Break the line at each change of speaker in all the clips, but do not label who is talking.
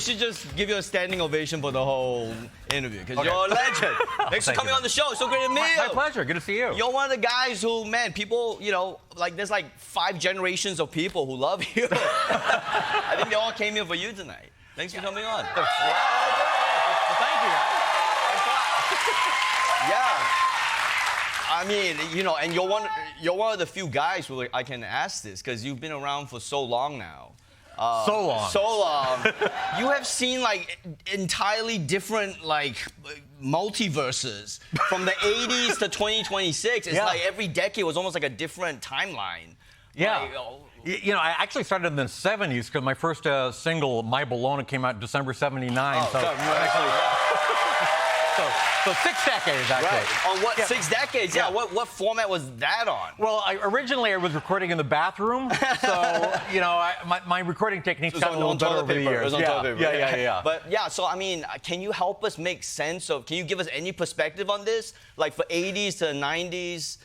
should just give you a standing ovation for the whole interview because you're a legend. Thanks for coming on the show. It's so great to meet you.
My pleasure. Good to see you.
You're one of the guys who, man, people, you know, like there's like 5 generations of people who love you. I think they all came here for you tonight. Thanks for coming on.
Well, thank you.
Yeah. I mean, you know, and you're one of the few guys who I can ask this because you've been around for so long now.
So long.
You have seen like entirely different like multiverses from the 80s to 2026. It's like every decade was almost like a different timeline.
Yeah.
Like,
you know, I actually started in the 70s because my first single, My Bologna, came out December 79. So 6 decades, actually.
Right. On what, 6 decades? Yeah. What format was that on?
Well, originally I was recording in the bathroom, so, you know, my recording technique's gotten a little better over the years. Yeah.
But yeah, so I mean, can you help us make sense of, can you give us any perspective on this? Like for 80s to 90s,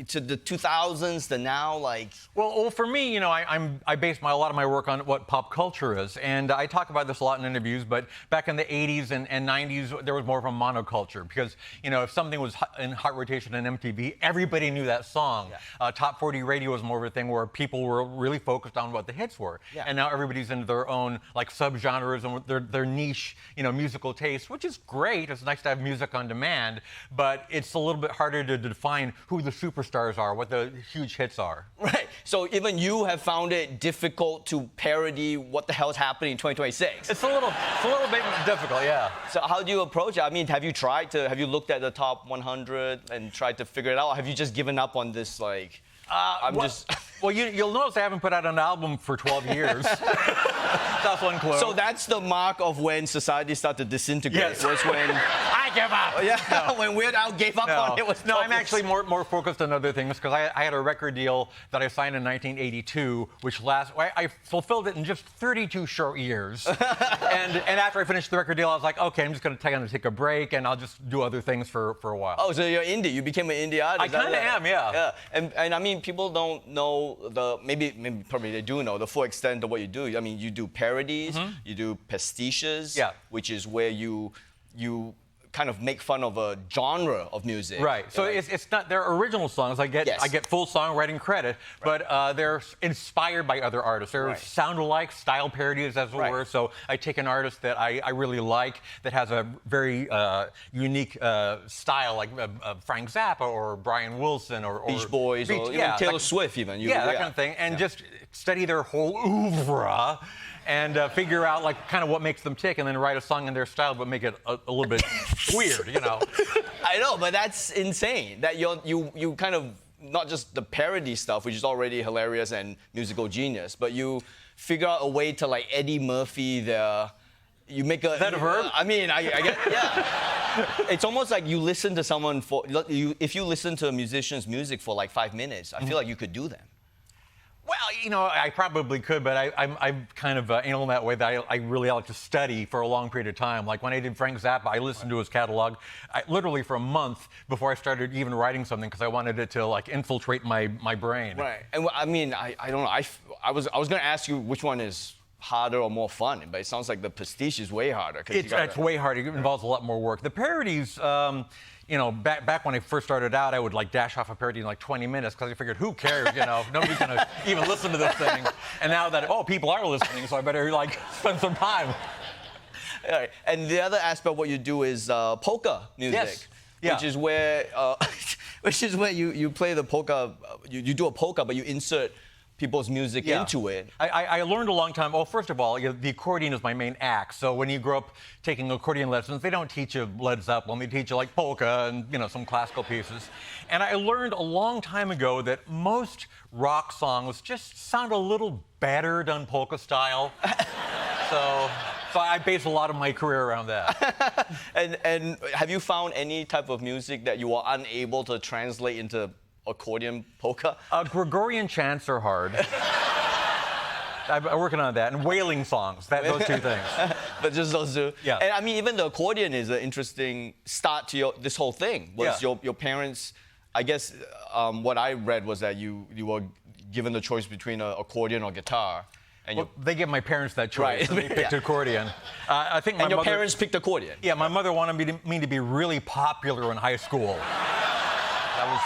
to the 2000s to now, like?
Well, for me, you know, I base a lot of my work on what pop culture is, and I talk about this a lot in interviews. But back in the 80s and 90s, there was more of a monoculture because, you know, if something was in hot rotation on MTV, everybody knew that song. Yeah. Top 40 radio was more of a thing where people were really focused on what the hits were, and now everybody's into their own like subgenres and their niche, you know, musical taste, which is great. It's nice to have music on demand, but it's a little bit harder to define who the superstars are, what the huge hits are.
Right. So even you have found it difficult to parody what the hell is happening in 2026.
It's a little bit difficult, yeah.
So how do you approach it? I mean, have you looked at the top 100 and tried to figure it out? Or have you just given up on this, like,
Well, you'll notice I haven't put out an album for 12 years. That's one clue.
So that's the mark of when society started to disintegrate.
Yes.
Was when
I give up.
Yeah, no. When Weird Al gave up on it.
No, I'm actually more focused on other things because I had a record deal that I signed in 1982, which I fulfilled it in just 32 short years. and after I finished the record deal, I was like, okay, I'm just going to take a break and I'll just do other things for a while.
Oh, so you're indie. You became an indie artist.
I kind of am, yeah.
Yeah, and I mean, people don't know maybe probably they do know the full extent of what you do. I mean, you do parodies, you do pastiches, which is where you kind of make fun of a genre of music.
Right. So it's not their original songs. I get full songwriting credit, but they're inspired by other artists. They're sound-alike, style parodies, as it were. So I take an artist that I really like that has a very unique style, like Frank Zappa or Brian Wilson or
Beach Boys or even Taylor Swift, even.
That kind of thing, and just study their whole oeuvre. And figure out like kind of what makes them tick, and then write a song in their style, but make it a little bit weird, you know.
I know, but that's insane. That you kind of not just the parody stuff, which is already hilarious and musical genius, but you figure out a way to like Eddie Murphy you make a.
Is that a verb?
I mean, I get It's almost like you listen to someone if you listen to a musician's music for like 5 minutes, I feel like you could do them.
Well, you know, I probably could, but I'm kind of anal in that way that I really like to study for a long period of time. Like when I did Frank Zappa, I listened to his catalog literally for a month before I started even writing something because I wanted it to like infiltrate my brain.
Right. And I mean, I don't know. I was going to ask you which one is harder or more fun, but it sounds like the pastiche is way harder.
It's way harder. It involves a lot more work. The parodies. You know, back when I first started out, I would like dash off a parody in like 20 minutes because I figured, who cares, you know, nobody's gonna even listen to this thing. And now that, people are listening, so I better like spend some time.
All right. And the other aspect of what you do is polka music, which is where you play the polka, you do a polka, but you insert people's music into it.
I learned a long time. Well, first of all, the accordion is my main act. So when you grow up taking accordion lessons, they don't teach you Led Zeppelin. They teach you like polka and some classical pieces. And I learned a long time ago that most rock songs just sound a little better done polka style. So I base a lot of my career around that.
And have you found any type of music that you are unable to translate into accordion polka?
Gregorian chants are hard. I'm working on that. And wailing songs, those two things.
But just those two?
Yeah.
And I mean, even the accordion is an interesting start to this whole thing. Was your parents, I guess, what I read was that you were given the choice between an accordion or guitar. And
well, they give my parents that choice.
Right.
So they picked accordion. I think my
and your
mother,
parents picked accordion.
Yeah, my mother wanted me to be really popular in high school. That was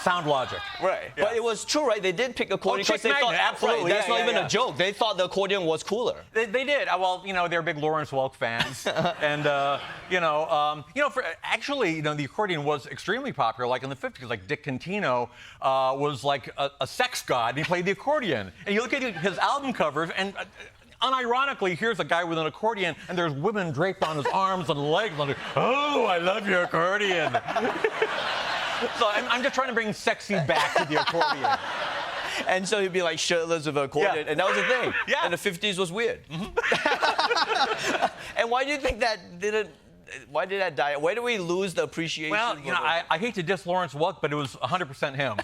sound logic.
Right. Yeah. But it was true, right? They did pick accordion because they thought,
absolutely.
Right, that's not even a joke. They thought the accordion was cooler.
They did. Well, they're big Lawrence Welk fans, and actually, the accordion was extremely popular. Like in the '50s, like Dick Contino was like a sex god, and he played the accordion. And you look at his album covers, and unironically, here's a guy with an accordion, and there's women draped on his arms and legs. And like, oh, I love your accordion. So I'm just trying to bring sexy back to the accordion.
And so he'd be like shirtless with an accordion, and that was the thing.
Yeah.
And the '50s was weird. And why do you think why did that die? Where do we lose the appreciation?
Well, I hate to diss Lawrence Welk, but it was 100% him.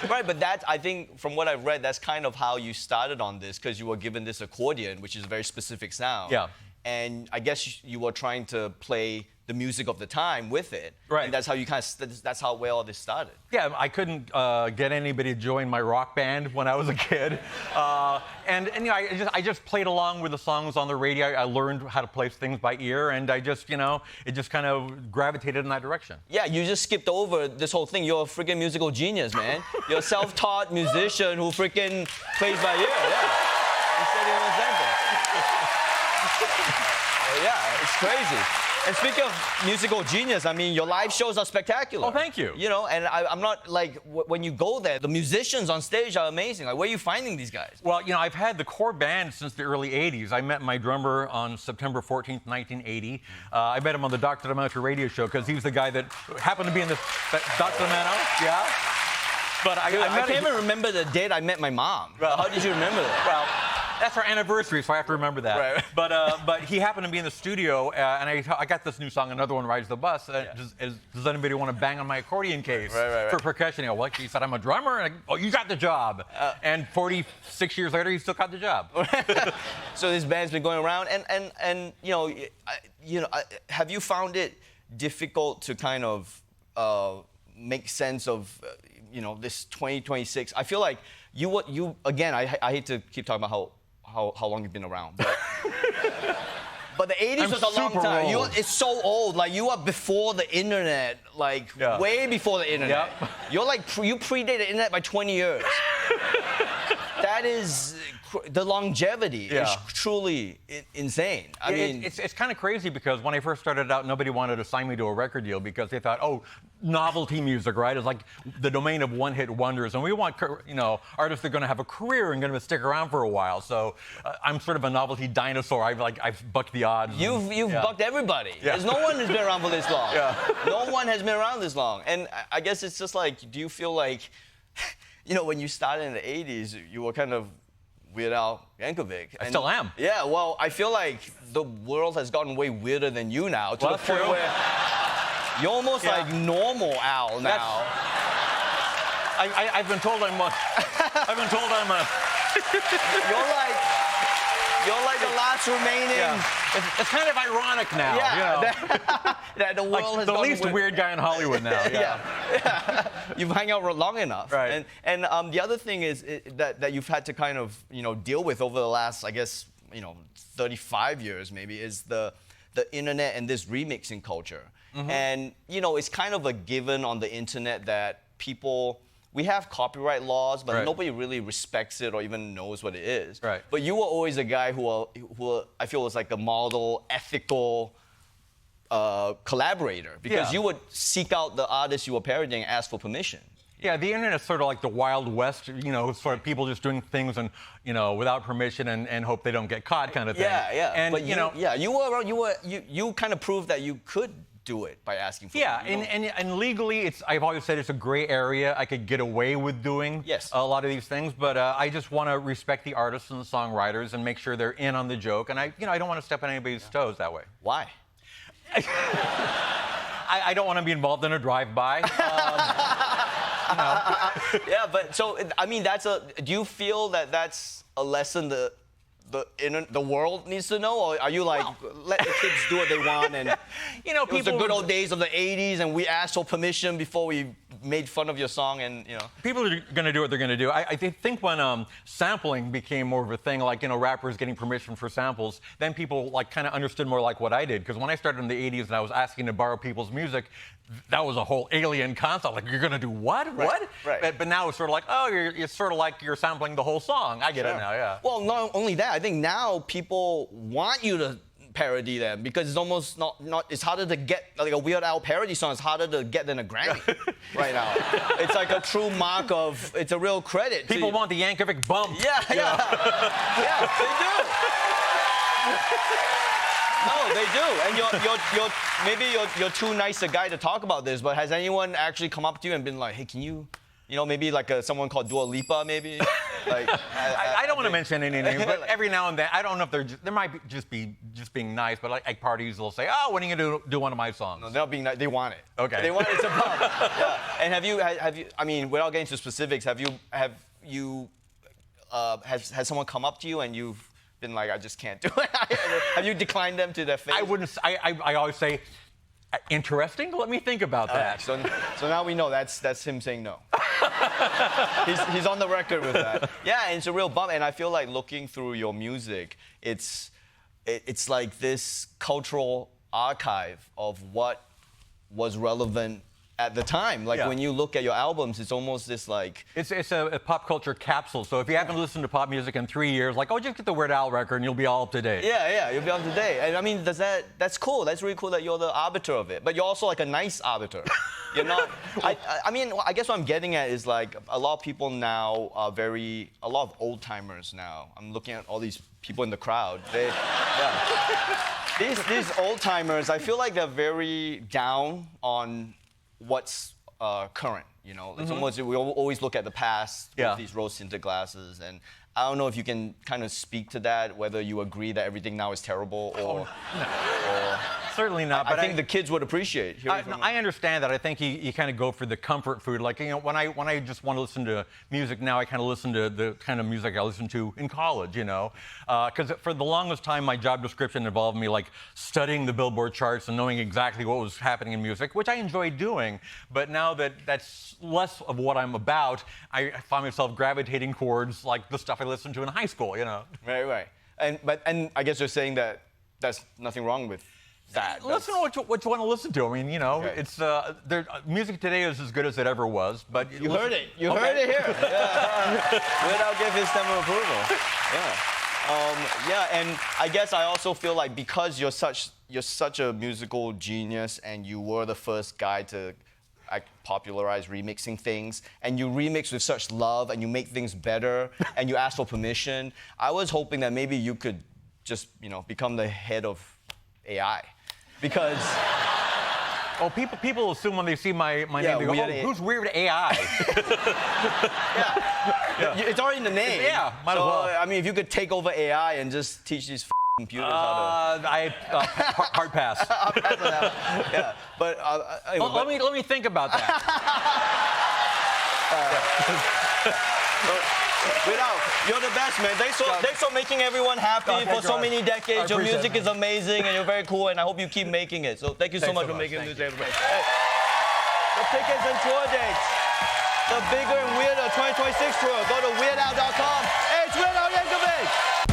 Right, but I think, from what I've read, that's kind of how you started on this, because you were given this accordion, which is a very specific sound.
Yeah.
And I guess you were trying to play the music of the time with it.
Right.
And that's how that's where all this started.
Yeah, I couldn't get anybody to join my rock band when I was a kid. I just played along with the songs on the radio. I learned how to place things by ear, and it just kind of gravitated in that direction.
Yeah, you just skipped over this whole thing. You're a freaking musical genius, man. You're a self-taught musician who freaking plays by ear. Yeah. You said it was that. Yeah, it's crazy. And speaking of musical genius, I mean, your live shows are spectacular.
Oh, thank you.
And I'm not like, when you go there, the musicians on stage are amazing. Like, where are you finding these guys?
Well, I've had the core band since the early 80s. I met my drummer on September 14th, 1980. I met him on the Dr. D'Amato radio show because he was the guy that happened to be in this. Dr. D'Amato? Yeah. But I
can't even remember the date I met my mom. Well, how did you remember that?
Well, that's our anniversary, so I have to remember that.
Right.
But he happened to be in the studio, and I got this new song, Another One Rides the Bus. Does anybody want to bang on my accordion case for percussion? He said, I'm a drummer. And you got the job. And 46 years later, he still got the job.
So this band's been going around, and have you found it difficult to kind of make sense of this 2026? I feel like you again. I hate to keep talking about how long you've been around, but the 80s was a long time. It's so old. Like, you are before the internet, way before the internet.
Yep.
You're like you predate the internet by 20 years. That is the longevity is truly insane. I mean,
it's kind of crazy because when I first started out, nobody wanted to sign me to a record deal because they thought, novelty music, right? It's like the domain of one-hit wonders, and we want artists that are going to have a career and going to stick around for a while. So I'm sort of a novelty dinosaur. I've bucked the odds.
You've bucked everybody. Yeah. There's no one who's been around for this long. Yeah. No one has been around this long, and I guess it's just like, do you feel like, when you started in the 80s, you were kind of Weird Al Yankovic.
I still am.
Yeah, well, I feel like the world has gotten way weirder than you now, to the point where you're almost like normal Al now.
I've been told I'm a...
You're like the last remaining...
Yeah. It's kind of ironic now.
Yeah. That the world has
the least weird guy in Hollywood now. Yeah.
You've hung out long enough.
Right.
And the other thing is that you've had to kind of deal with over the last, I guess, 35 years maybe, is the internet and this remixing culture. Mm-hmm. And it's kind of a given on the internet that we have copyright laws, but nobody really respects it or even knows what it is.
Right.
But you were always a guy who I feel was like a model, ethical collaborator, because you would seek out the artists you were parodying and ask for permission.
Yeah, the internet is sort of like the Wild West, sort of people just doing things and without permission and hope they don't get caught, kind of thing.
Yeah.
And
but you kind of proved that you could do it by asking for permission.
And legally, I've always said it's a gray area. I could get away with doing a lot of these things, but I just want to respect the artists and the songwriters and make sure they're in on the joke. And I don't want to step on anybody's toes that way.
Why?
I don't want to be involved in a drive-by.
Yeah, but so I mean, do you feel that that's a lesson the world needs to know, or are you like let the kids do what they want and it was the good old days of the '80s and we asked for permission before we made fun of your song and
people are going to do what they're going to do. I think when sampling became more of a thing, like rappers getting permission for samples, then people like kind of understood more like what I did. Because when I started in the '80s and I was asking to borrow people's music, that was a whole alien concept. Like, you're going to do what?
Right,
What?
right.
But now it's sort of like, oh, it's sort of like you're sampling the whole song. I get it now, yeah.
Well, not only that, I think now people want you to parody them because it's almost not it's harder to get like a Weird Al parody song is harder to get than a Grammy right now. It's like a true mark of, it's a real credit.
People want the Yankovic bump.
Yeah, yeah, they do. No, they do. And maybe you're too nice a guy to talk about this, but has anyone actually come up to you and been like, hey, can you, maybe like someone called Dua Lipa, maybe? Like,
I don't want to mention any names, but every now and then, I don't know if there might be just being nice, but like parties, they'll say, oh, when are you going to do one of my songs?
No, they're not being nice. They want it.
Okay.
They want it to pop. Yeah. And have you? I mean, without getting into specifics, has someone come up to you and you've been like, I just can't do it? Have you declined them to their face?
I wouldn't. I always say, interesting. Let me think about that.
So now we know that's him saying no. He's on the record with that. Yeah, and it's a real bump. And I feel like looking through your music, it's like this cultural archive of what was relevant at the time. Like when you look at your albums, it's almost this like...
It's a pop culture capsule. So if you haven't listened to pop music in 3 years, like, just get the Weird Al record and you'll be all up to date.
Yeah, you'll be up to date. And I mean, that's cool. That's really cool that you're the arbiter of it. But you're also like a nice arbiter. You're not... I mean, I guess what I'm getting at is like a lot of people now are a lot of old timers now. I'm looking at all these people in the crowd. These old timers, I feel like they're very down on what's current, It's almost, we always look at the past with these rose-tinted glasses, and I don't know if you can kind of speak to that, whether you agree that everything now is terrible or
Certainly not.
But I think the kids would appreciate hearing from
I understand that. I think you kind of go for the comfort food. Like, when I just want to listen to music now, I kind of listen to the kind of music I listened to in college, Because for the longest time, my job description involved me, like, studying the Billboard charts and knowing exactly what was happening in music, which I enjoyed doing. But now that that's less of what I'm about, I find myself gravitating towards, like, the stuff I listened to in high school,
Right. And I guess you're saying that there's nothing wrong with that.
Listen to what you want to listen to. I mean, it's music today is as good as it ever was. But
you heard it. You heard it here. Without giving his stamp of approval. And I guess I also feel like because you're such a musical genius and you were the first guy to popularize remixing things, and you remix with such love and you make things better and you ask for permission, I was hoping that maybe you could just become the head of AI. Because
people assume when they see my name, they go, who's Weird AI?
It's already in the name.
Yeah, might as well.
I mean, if you could take over AI and just teach these computers how to...
hard pass.
I'll pass on that. Yeah, but...
let me think about that.
You're the best, man. Thanks for making everyone happy for so many decades. Your music is amazing, and you're very cool, and I hope you keep making it. So thank you so much for making music, everybody. Hey, the tickets and tour dates. The bigger and weirder 2026 tour. Go to weirdal.com. Hey, it's Weird Al Yankovic.